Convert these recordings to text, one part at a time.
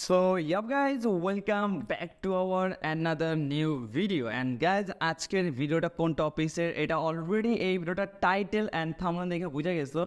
So yup guys, welcome back to our another new video and guys আজকের ভিডিওটা কোন টপিকের এটা অলরেডি এই ভিডিওটা টাইটেল এন্ড থাম্বনেল দেখে বুঝে গেছো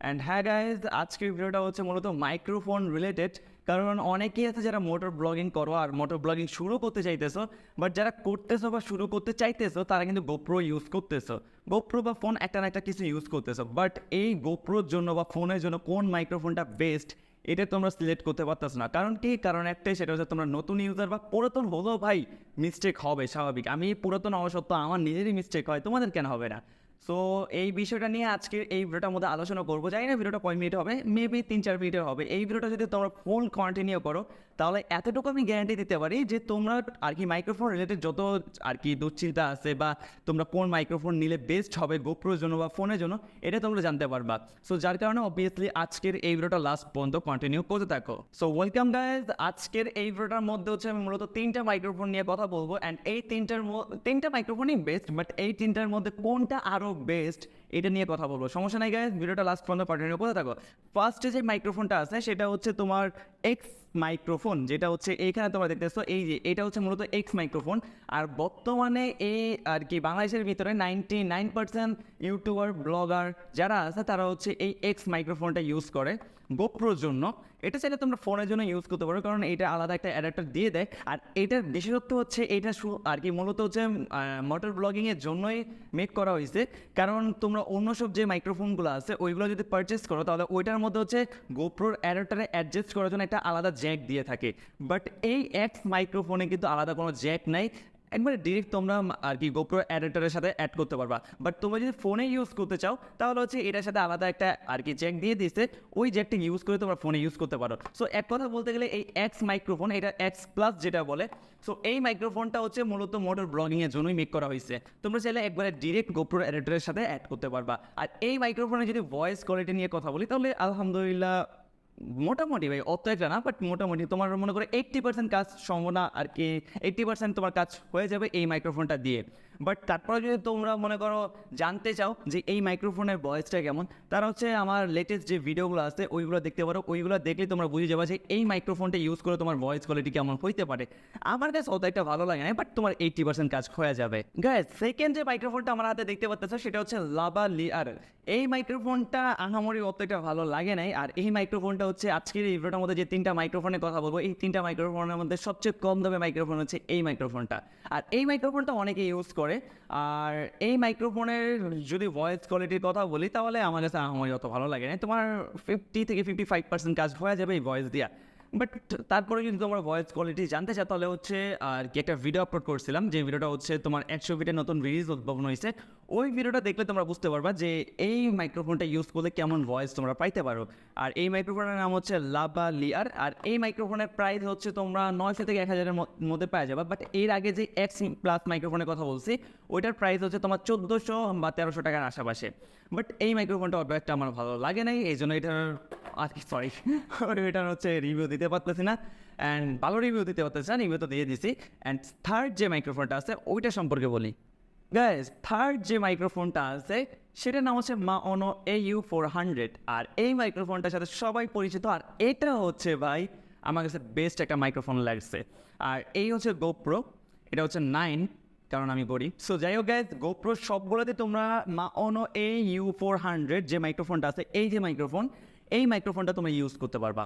এন্ড হ্যাঁ গাইজ আজকের ভিডিওটা হচ্ছে মূলত মাইক্রোফোন রিলেটেড কারণ অনেকেই আছে যারা মোটর ব্লগিং করো আর মোটর ব্লগিং শুরু করতে চাইতেছো বাট যারা করতেছো বা শুরু করতে চাইতেছো তারা কিন্তু গোপ্রো ইউজ করতেছো গোপ্রো বা ফোন একটা না একটা কিছু ইউজ করতেছো বাট এই গোপ্রোর জন্য বা ফোনের জন্য কোন মাইক্রোফোনটা বেস্ট এটা তোমরা সিলেক্ট করতে পারতেছ না কারণ কি কারণ একটাই সেটা হচ্ছে তোমরা নতুন ইউজার বা পুরাতন হলেও ভাই মিস্টেক হবে স্বাভাবিক আমি পুরাতন হওয়া সত্ত্বেও আমার নিজেরই মিস্টেক হয় তোমাদের কেন হবে না সো এই বিষয়টা নিয়ে আজকের এই ভিডিওটার মধ্যে আলোচনা করবো জানি না ভিডিওটা কয় মিনিট হবে মেবি 3-4 মিনিটের হবে এই ভিডিওটা যদি তোমরা ফুল কন্টিনিউ করো তাহলে এতটুকু আমি গ্যারান্টি দিতে পারি যে তোমরা আর কি মাইক্রোফোন রিলেটেড যত আর কি দুশ্চিন্তা আছে বা তোমরা কোন মাইক্রোফোন নিলে বেস্ট হবে গোপ্রোর জন্য বা ফোনের জন্য এটা তোমরা জানতে পারবা সো যার কারণে অবভিয়াসলি আজকের এই ভিডিওটা লাস্ট পর্যন্ত কন্টিনিউ করতে থাকো সো ওয়েলকাম গাইজ আজকের এই ভিডিওটার মধ্যে হচ্ছে আমি মূলত 3টা মাইক্রোফোন নিয়ে কথা বলবো অ্যান্ড এই তিনটা মাইক্রোফোনই বেস্ট বাট এই 3টার মধ্যে কোনটা আরও বেস্ট এটা নিয়ে কথা বলবো সমস্যা নাই গাইজ ভিডিওটা লাস্ট পর্যন্ত কন্টিনিউ করতে থাকো ফার্স্টে যে মাইক্রোফোনটা আছে সেটা হচ্ছে তোমার এক্স মাইক্রোফোন যেটা হচ্ছে এইখানে তোমরা দেখতেছো এই যে এটা হচ্ছে মূলত এক্স মাইক্রোফোন আর বর্তমানে এই আর কি বাংলাদেশের ভিতরে 99% ইউটিউবার ব্লগার যারা আছে তারা হচ্ছে এই এক্স মাইক্রোফোনটা ইউজ করে গোপ্রোর জন্য এটা চাইলে তোমরা ফোনের জন্য ইউজ করতে পারো কারণ এটা আলাদা একটা অ্যাডাপ্টার দিয়ে দেয় আর এটার বিশেষত্ব হচ্ছে এটা আর কি মূলত হচ্ছে মোটর ব্লগিংয়ের জন্যই মেক করা হয়েছে কারণ তোমরা অন্য সব যে মাইক্রোফোনগুলো আছে ওইগুলো যদি পারচেস করো তাহলে ওইটার মধ্যে হচ্ছে গোপ্রোর অ্যাডাপ্টারে অ্যাডজাস্ট করার জন্য একটা আলাদা জ্যাক দিয়ে থাকে বাট এই এক্স মাইক্রোফোনে কিন্তু আলাদা কোনো জ্যাক নাই একবারে ডিরেক্ট তোমরা আর কি গোপ্রো অ্যাডাপ্টারের সাথে অ্যাড করতে পারবা বাট তোমরা যদি ফোনে ইউজ করতে চাও তাহলে হচ্ছে এটার সাথে আলাদা একটা আর কি জ্যাক দিয়ে দিচ্ছে ওই জ্যাকটা ইউজ করে তোমরা ফোনে ইউজ করতে পারো সো এক কথা বলতে গেলে এই এক্স মাইক্রোফোন এটা এক্স প্লাস যেটা বলে সো এই মাইক্রোফোনটা হচ্ছে মূলত মোটর ব্লগিংয়ের জন্যই মেক করা হয়েছে তোমরা চাইলে একবারে ডিরেক্ট গোপ্রো অ্যাডাপ্টারের সাথে অ্যাড করতে পারবা আর এই মাইক্রোফোনে যদি ভয়েস কোয়ালিটি নিয়ে কথা বলি তাহলে আলহামদুলিল্লাহ মোটামুটি ভাই অত একটা না বাট মোটামুটি তোমার মনে করে 80% কাজ সম্ভাবনা আর কি 80% তোমার কাজ হয়ে যাবে এই মাইক্রোফোনটা দিয়ে বাট তারপরে যদি তোমরা মনে করো জানতে চাও যে এই মাইক্রোফোনের ভয়েসটা কেমন তারা হচ্ছে আমার লেটেস্ট যে ভিডিওগুলো আছে ওইগুলো দেখতে পারো ওইগুলো দেখলে তোমরা বুঝে যাবে যে এই মাইক্রোফোনটা ইউজ করে তোমার ভয়েস কোয়ালিটি কেমন হইতে পারে আমার কাছে অত একটা ভালো লাগে না বাট তোমার 80% কাজ হয়ে যাবে গাইস সেকেন্ড যে মাইক্রোফোনটা আমার হাতে দেখতে পাচ্ছ সেটা হচ্ছে লাভালিয়ার এই মাইক্রোফোনটা আহামরি অত একটা ভালো লাগে নাই আর এই মাইক্রোফোনটা হচ্ছে আজকের এই ভিডিওটার মধ্যে যে 3টা মাইক্রোফোনের কথা বলবো এই 3টা মাইক্রোফোনের মধ্যে সবচেয়ে কম দামে মাইক্রোফোন হচ্ছে এই মাইক্রোফোনটা আর এই মাইক্রোফোনটা অনেকে ইউজ করে আর এই মাইক্রোফোনের যদি ভয়েস কোয়ালিটির কথা বলি তাহলে আমার কাছে আমার অত ভালো লাগে না তোমার 50 থেকে 55% কাজ হয়ে যাবে এই ভয়েস দিয়া বাট তারপরে যদি তোমার ভয়েস কোয়ালিটি জানতে চাও তাহলে হচ্ছে আর কি একটা ভিডিও আপলোড করছিলাম যে ভিডিওটা হচ্ছে তোমার 100 ফিটের নতুন রিলিজ উদ্ভাবন হয়েছে ওই ভিডিওটা দেখলে তোমরা বুঝতে পারবা যে এই মাইক্রোফোনটা ইউজ করলে কেমন ভয়েস তোমরা পাইতে পারো আর এই মাইক্রোফোনের নাম হচ্ছে লাভালিয়ার আর এই মাইক্রোফোনের প্রাইস হচ্ছে তোমরা 900 থেকে 1000-এর মধ্যে পাওয়া যাবে বাট এর আগে যে এক্স প্লাস মাইক্রোফোনের কথা বলছি ওইটার প্রাইস হচ্ছে তোমার 1400 বা 1300 টাকার আশেপাশে বাট এই মাইক্রোফোনটা অত একটা আমার ভালো লাগে নাই এই জন্য এটার আর কি সরি এটার হচ্ছে রিভিউ দিতে পারতেছি না অ্যান্ড ভালো রিভিউ দিতে পারতেছি না রিভিউ তো দিয়ে দিছি অ্যান্ড থার্ড যে মাইক্রোফোনটা আছে ওইটা সম্পর্কে বলি গাইস থার্ড যে মাইক্রোফোনটা আছে সেটার নাম হচ্ছে Maono Au-400 আর এই মাইক্রোফোনটার সাথে সবাই পরিচিত আর এটা হচ্ছে ভাই আমার কাছে বেস্ট একটা মাইক্রোফোন লাগছে আর এই হচ্ছে গোপ্রো এটা হচ্ছে 9 কারণ আমি করি সো যাই হোক গাইজ গোপ্রো সবগুলোতে তোমরা Maono Au-400 যে মাইক্রোফোনটা আছে এই যে মাইক্রোফোন এই মাইক্রোফোনটা তোমরা ইউজ করতে পারবা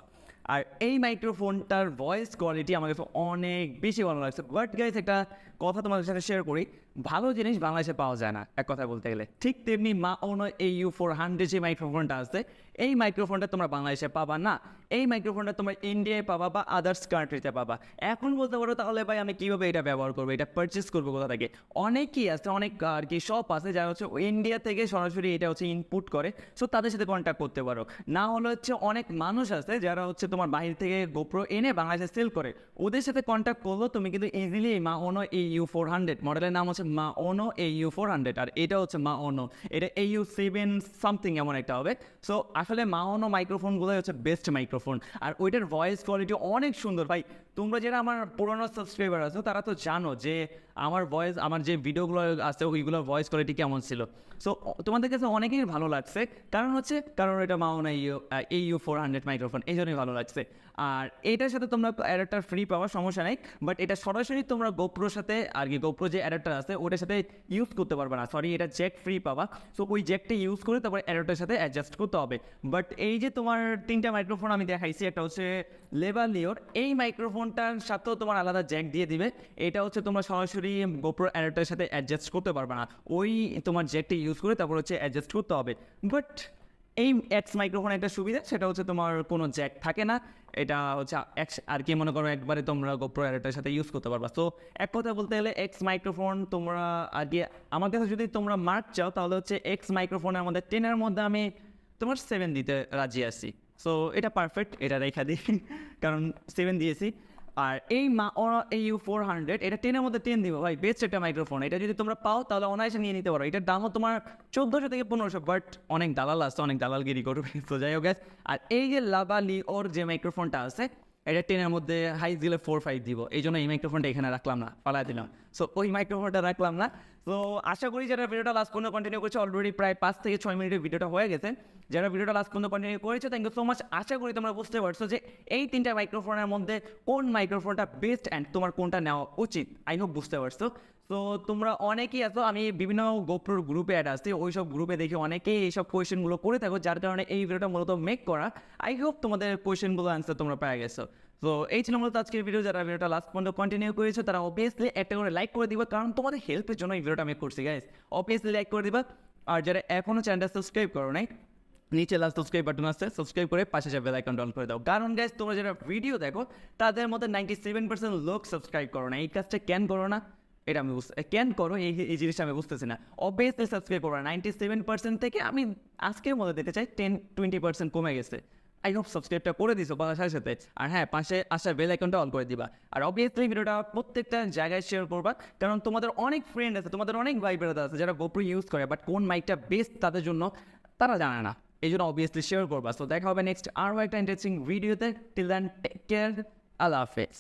আর এই মাইক্রোফোনটার ভয়েস কোয়ালিটি আমার কাছে অনেক বেশি ভালো লাগছে বাট গাইজ একটা কথা তোমাদের সাথে শেয়ার করি ভালো জিনিস বাংলাদেশে পাওয়া যায় না এক কথা বলতে গেলে ঠিক তেমনি Maono Au-400 যে মাইক্রোফোনটা আছে এই মাইক্রোফোনটা তোমরা বাংলাদেশে পাবা না এই মাইক্রোফোনটা তোমরা ইন্ডিয়ায় পাবা বা আদার্স কান্ট্রিতে পাবা এখন বলতে পারো তাহলে ভাই আমি কীভাবে এটা ব্যবহার করবো এটা পারচেস করবো কোথা থেকে অনেকেই আছে অনেক আর কি শপ আছে যারা হচ্ছে ইন্ডিয়া থেকে সরাসরি এটা হচ্ছে ইনপুট করে সো তাদের সাথে কন্ট্যাক্ট করতে পারো না হলে হচ্ছে অনেক মানুষ আছে যারা হচ্ছে তোমার বাহির থেকে গোপ্রো এনে বাংলাদেশে সেল করে ওদের সাথে কন্ট্যাক্ট করলো তুমি কিন্তু ইজিলি Maono Au-400 মডেলের নাম হচ্ছে Maono Au-400 আর এটা হচ্ছে Maono এটা Au-7 সামথিং এমন একটা হবে সো আসলে Maono মাইক্রোফোনগুলোই হচ্ছে বেস্ট মাইক্রোফোন আর ওইটার ভয়েস কোয়ালিটি অনেক সুন্দর ভাই তোমরা যারা আমার পুরোনো সাবস্ক্রাইবার আছো তারা তো জানো যে আমার ভয়েস আমার যে ভিডিওগুলো আছে ওইগুলোর ভয়েস কোয়ালিটি কেমন ছিল সো তোমাদের কাছে অনেকেই ভালো লাগছে কারণ এটা Maono Au-400 মাইক্রোফোন এই জন্যই ভালো লাগছে আর এটার সাথে তোমরা অ্যাডাপ্টার ফ্রি পাওয়া সমস্যা নেই, বাট এটা সরাসরি তোমরা গোপ্রোর সাথে আর কি গোপ্রো যে অ্যাডাপ্টার আছে ওটার সাথে ইউজ করতে পারবে না, সরি এটা জ্যাক ফ্রি পাবা। সো ওই জ্যাকটা ইউজ করে তারপরে অ্যাডাপ্টারের সাথে অ্যাডজাস্ট করতে হবে। বাট এই যে তোমার 3টা মাইক্রোফোন আমি দেখাইছি, একটা হচ্ছে লেভালিওর, এই মাইক্রোফোনটার সাথেও তোমার আলাদা জ্যাক দিয়ে দিবে। এটা হচ্ছে তোমরা সরাসরি গোপ্রো অ্যাডাপ্টারের সাথে অ্যাডজাস্ট করতে পারবে না, ওই তোমার জ্যাকটা ইউজ করে তারপর হচ্ছে অ্যাডজাস্ট করতে হবে। বাট এই এক্স মাইক্রোফোন একটা সুবিধা, সেটা হচ্ছে তোমার কোনো জ্যাক থাকে না, এটা হচ্ছে আর কি মনে করো একবারে তোমরা গোপ্রো অ্যাডাপ্টারের সাথে ইউজ করতে পারবা। সো এক কথা বলতে গেলে এক্স মাইক্রোফোন তোমরা আর কি আমার কাছে যদি তোমরা মার্ক চাও তাহলে হচ্ছে এক্স মাইক্রোফোনের আমাদের 10-এর মধ্যে আমি তোমার 7 দিতে রাজি আছি। সো এটা পারফেক্ট, এটা রেখা দিই কারণ 7 দিয়েছি। আর এই Maono Au-400 এটা 10-এর মধ্যে 10 দিব ভাই, বেস্ট একটা মাইক্রোফোন। এটা যদি তোমরা পাও তাহলে অনায়াসে নিয়ে নিতে পারো। এটার দামও তোমার 1400 থেকে 1500, বাট অনেক দালাল আছে, অনেক দালালগিরি করবে। তো যাই হোক গ্যাস, আর এই যে Lavalier যে মাইক্রোফোনটা আছে এটা 10-এর মধ্যে হাই দিলে 4-5 দিব, এই জন্য এই মাইক্রোফোনটা এখানে রাখলাম না, পালাই দিলাম। সো ওই মাইক্রোফোনটা রাখলাম না। তো আশা করি যারা ভিডিওটা লাস্ট পর্যন্ত কন্টিনিউ করছে, অলরেডি প্রায় 5 থেকে 6 মিনিটের ভিডিওটা হয়ে গেছে, যারা ভিডিওটা লাস্ট পর্যন্ত কন্টিনিউ করেছে থ্যাংক ইউ সো মাচ। আশা করি তোমরা বুঝতে পারছো যে এই 3টা মাইক্রোফোনের মধ্যে কোন মাইক্রোফোনটা বেস্ট অ্যান্ড তোমার কোনটা নেওয়া উচিত। আই হোপ বুঝতে পারছো। তো তোমরা অনেকেই আছো, আমি বিভিন্ন গোপ্রোর গ্রুপে অ্যাড আসছি, ওই সব গ্রুপে দেখি অনেকেই এইসব কোয়েশ্চেনগুলো করে থাকো, যার কারণে এই ভিডিওটা মূলত মেক করা। আই হোপ তোমাদের কোয়েশ্চেনগুলো অ্যান্সার তোমরা পেয়ে গেছো। তো এই ছিল মূলত আজকের ভিডিও। যারা ভিডিওটা লাস্ট পর্যন্ত কন্টিনিউ করেছো তারা অবভিয়াসলি একটা করে লাইক করে দিবা, কারণ তোমাদের হেল্পের জন্য এই ভিডিওটা মেক করছি গাইস। অবভিয়াসলি লাইক করে দিবা। আর যারা এখনও চ্যানেলটা সাবস্ক্রাইব করো নাই, নিচে লাস্ট সাবস্ক্রাইব বাটন আছে, সাবস্ক্রাইব করে পাশে যে বেল আইকনটা অন করে দাও। কারণ গাইস তোমরা যারা ভিডিও দেখো তাদের মধ্যে 97% লোক সাবস্ক্রাইব করো না। এই কাজটা কেন করো না এটা আমি কেন করো এই জিনিসটা আমি বুঝতেছি না। অবভিয়াসলি সাবস্ক্রাইব করো না। 97% থেকে আমি আজকের মধ্যে দিতে চাই 10-20% কমে গেছে। আই হোপ সাবস্ক্রাইবটা করে দিছো পাশার সাথে সাথে, আর হ্যাঁ পাশে আসা বেল আইকনটা অন করে দিবা। আর অবভিয়াসলি ভিডিওটা প্রত্যেকটা জায়গায় শেয়ার করবা, কারণ তোমাদের অনেক ফ্রেন্ড আছে, তোমাদের অনেক ভাই ব্রাদার আছে যারা গোপ্রো ইউজ করে, বাট কোন মাইকটা বেস্ট তাদের জন্য তারা জানে না, এই জন্য অবভিয়াসলি শেয়ার করবা। সো দেখা হবে নেক্সট আরও একটা ইন্টারেস্টিং ভিডিওতে। টিল দেন টেক কেয়ার, আল্লাহ হাফেজ।